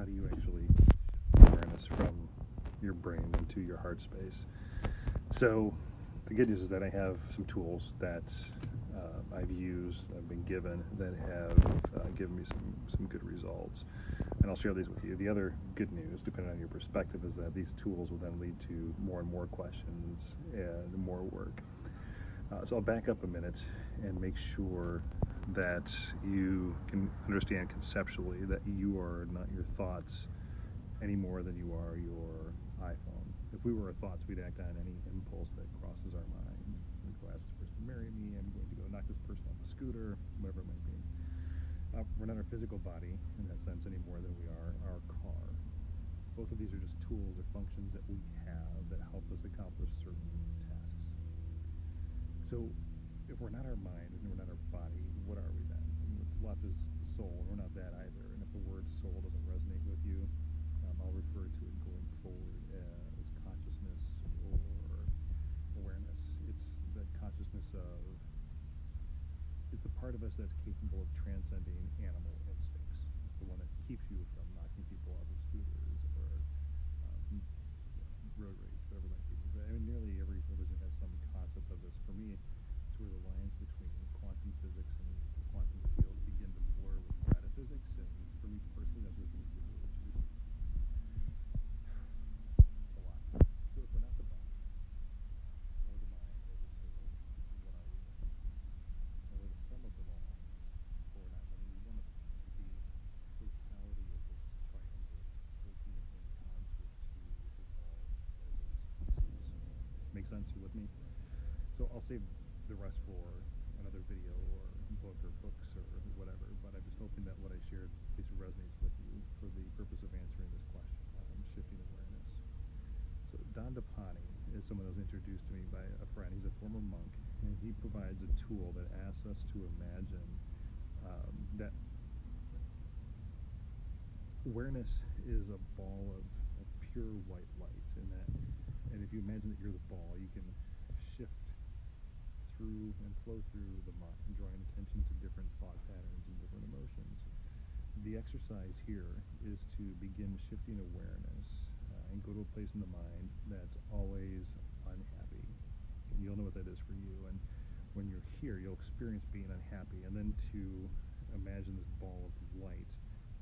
do you actually shift awareness from your brain into your heart space? So the good news is that I have some tools that I've used, I've been given, that have given me some good results. And I'll share these with you. The other good news, depending on your perspective, is that these tools will then lead to more and more questions and more work. So I'll back up a minute and make sure that you can understand conceptually that you are not your thoughts any more than you are your iPhone. If we were our thoughts, we'd act on any impulse that crosses our mind. We'd go ask this person to marry me, I'm going to go knock this person off the scooter, whatever it might be. We're not our physical body in that sense any more than we are our car. Both of these are just tools or functions that we have that help us accomplish certain tasks. So if we're not our mind and we're not our body, what are we then? And what's left is soul, and we're not that either. And if the word soul doesn't resonate with you, I'll refer to it going forward as consciousness or awareness. It's the consciousness of, it's the part of us that's capable of transcending animal instincts. It's the one that keeps you from knocking people off of scooters or road rage, whatever it might be. I mean, nearly every religion has some concept of this. For me, it's where the lines between quantum physics and the quantum field begin to blur with metaphysics. And for me personally, that's where things get really juicy. It's a lot. So if we're not the body, or the mind, or the soul, what are we then? And we're the sum of them all, but we're not any one of them. The totality of this triumvirate working in concert to evolve as a species. Make sense? You with me? So I'll save the rest for another video or book or books or whatever, but I'm just hoping that what I shared at least resonates with you for the purpose of answering this question on shifting awareness. So Dandapani is someone that was introduced to me by a friend. He's a former monk, and he provides a tool that asks us to imagine that awareness is a ball of pure white light, and if you imagine that you're the ball, you can shift through and flow through the mind, drawing attention to different thought patterns and different emotions. The exercise here is to begin shifting awareness and go to a place in the mind that's always unhappy. And you'll know what that is for you. And when you're here, you'll experience being unhappy, and then to imagine this ball of light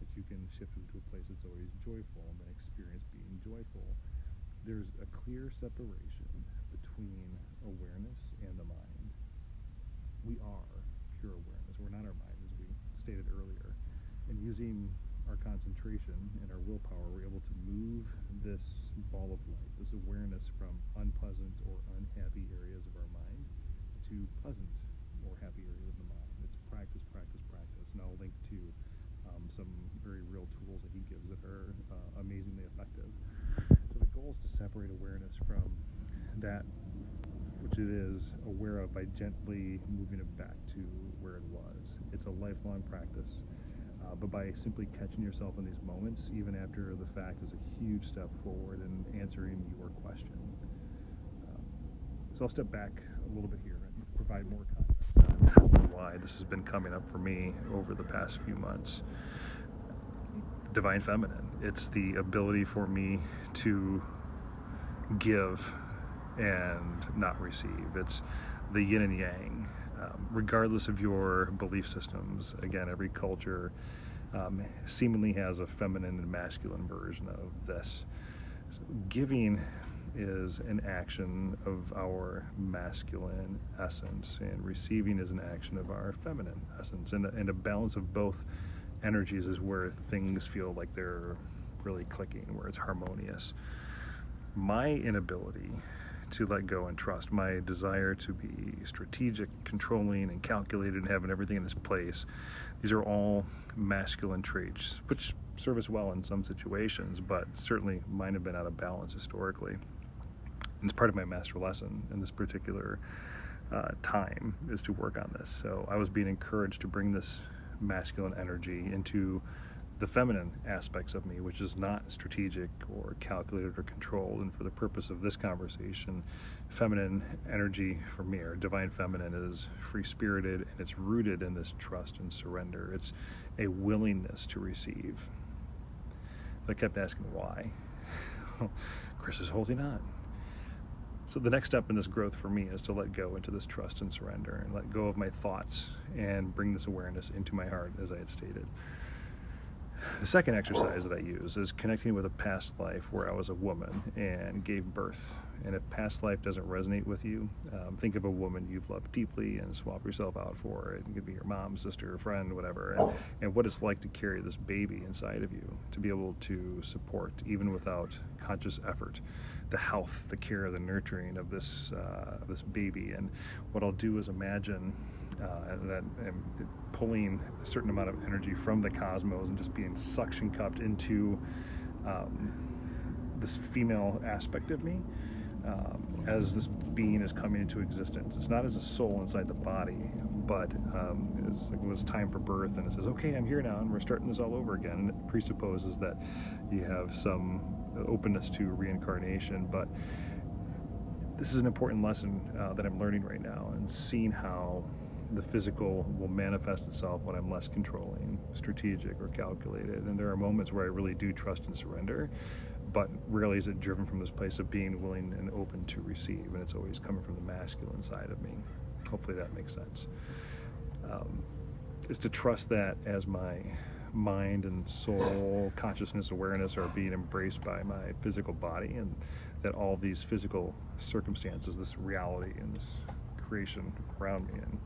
that you can shift into a place that's always joyful and then experience being joyful. There's a clear separation between awareness and the mind. We are pure awareness. We're not our mind, as we stated earlier. And using our concentration and our willpower, we're able to move this ball of light, this awareness, from unpleasant or unhappy areas of our mind to pleasant or happy areas of the mind. It's practice, practice, practice. And I'll link to some very real tools that he gives that are amazingly effective. So the goal is to separate awareness from that which it is aware of by gently moving it back to where it was. It's a lifelong practice, but by simply catching yourself in these moments, even after the fact, is a huge step forward in answering your question. So I'll step back a little bit here and provide more context on why this has been coming up for me over the past few months. Divine Feminine. It's the ability for me to give and not receive. It's the yin and yang. Regardless of your belief systems, again, every culture seemingly has a feminine and masculine version of this. So giving is an action of our masculine essence, and receiving is an action of our feminine essence. And a balance of both energies is where things feel like they're really clicking, where it's harmonious. My inability to let go and trust, my desire to be strategic, controlling, and calculated, and having everything in its place, these are all masculine traits, which serve us well in some situations, but certainly mine have been out of balance historically. And it's part of my master lesson in this particular time is to work on this. So I was being encouraged to bring this masculine energy into the feminine aspects of me, which is not strategic or calculated or controlled. And for the purpose of this conversation, feminine energy for me, or divine feminine, is free-spirited, and it's rooted in this trust and surrender. It's a willingness to receive. But I kept asking why. Chris is holding on. So the next step in this growth for me is to let go into this trust and surrender, and let go of my thoughts and bring this awareness into my heart, as I had stated. The second exercise that I use is connecting with a past life where I was a woman and gave birth. And if past life doesn't resonate with you, think of a woman you've loved deeply and swap yourself out for it. It could be your mom, sister, friend, whatever. And what it's like to carry this baby inside of you, to be able to support, even without conscious effort, the health, the care, the nurturing of this baby. And what I'll do is imagine that I'm pulling a certain amount of energy from the cosmos and just being suction cupped into this female aspect of me as this being is coming into existence. It's not as a soul inside the body, but it was time for birth, and it says, okay, I'm here now, and we're starting this all over again. And it presupposes that you have some openness to reincarnation, but this is an important lesson that I'm learning right now, and seeing how the physical will manifest itself when I'm less controlling, strategic, or calculated. And there are moments where I really do trust and surrender, but rarely is it driven from this place of being willing and open to receive, and it's always coming from the masculine side of me. Hopefully that makes sense. Is to trust that as my mind and soul, consciousness, awareness are being embraced by my physical body, and that all these physical circumstances, this reality and this creation around me, and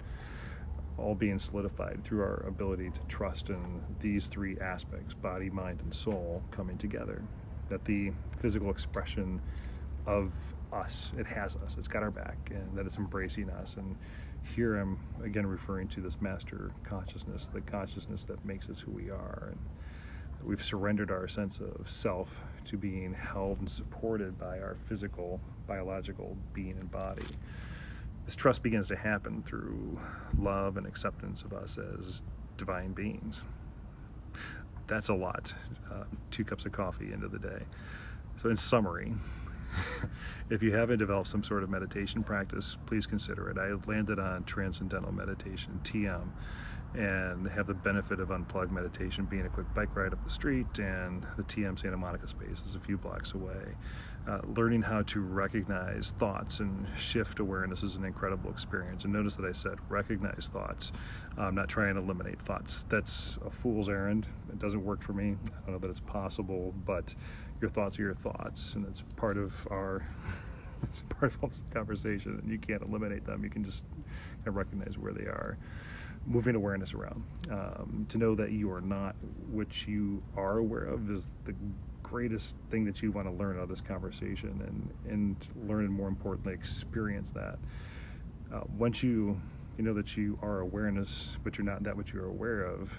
all being solidified through our ability to trust in these three aspects, body, mind, and soul, coming together. That the physical expression of us, it has us, it's got our back, and that it's embracing us. And here I'm again referring to this master consciousness, the consciousness that makes us who we are. And we've surrendered our sense of self to being held and supported by our physical, biological being and body. This trust begins to happen through love and acceptance of us as divine beings. That's a lot. 2 cups of coffee into the day. So in summary, if you haven't developed some sort of meditation practice, please consider it. I landed on Transcendental Meditation, TM, and have the benefit of unplugged meditation being a quick bike ride up the street, and the TM Santa Monica space is a few blocks away. Learning how to recognize thoughts and shift awareness is an incredible experience. And notice that I said recognize thoughts. I'm not trying to eliminate thoughts. That's a fool's errand. It doesn't work for me. I don't know that it's possible, but your thoughts are your thoughts, and it's part of our it's part of this conversation, and you can't eliminate them. You can just kind of recognize where they are. Moving awareness around. To know that you are not what you are aware of is the greatest thing that you want to learn out of this conversation, and learn, and more importantly, experience that. Once you know that you are awareness, but you're not that which you're aware of,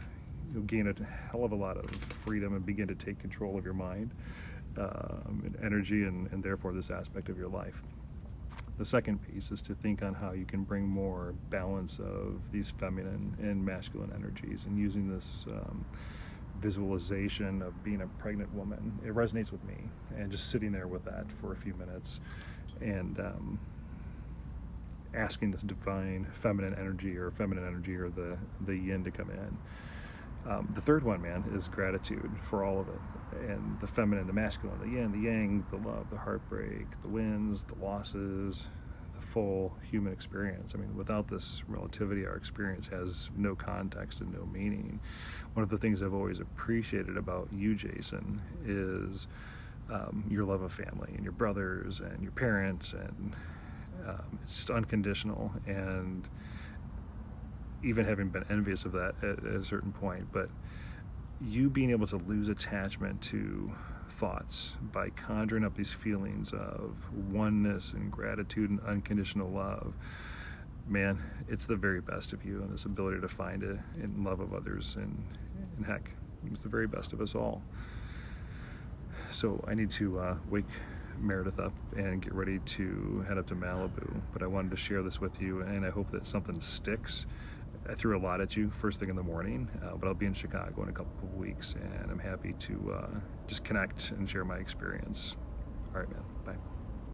you'll gain a hell of a lot of freedom and begin to take control of your mind, and energy, and therefore this aspect of your life. The second piece is to think on how you can bring more balance of these feminine and masculine energies, and using this visualization of being a pregnant woman. It resonates with me, and just sitting there with that for a few minutes, and asking this divine feminine energy or the yin to come in. The third one, man, is gratitude for all of it, and the feminine, the masculine, the yin, the yang, the love, the heartbreak, the wins, the losses, the full human experience. I mean, without this relativity, our experience has no context and no meaning. One of the things I've always appreciated about you, Jason, is your love of family and your brothers and your parents, and it's just unconditional. And even having been envious of that at a certain point, but you being able to lose attachment to thoughts by conjuring up these feelings of oneness and gratitude and unconditional love, man, it's the very best of you, and this ability to find it in love of others, and heck, it's the very best of us all. So I need to wake Meredith up and get ready to head up to Malibu, but I wanted to share this with you, and I hope that something sticks. I threw a lot at you first thing in the morning, but I'll be in Chicago in a couple of weeks, and I'm happy to just connect and share my experience. All right, man. Bye.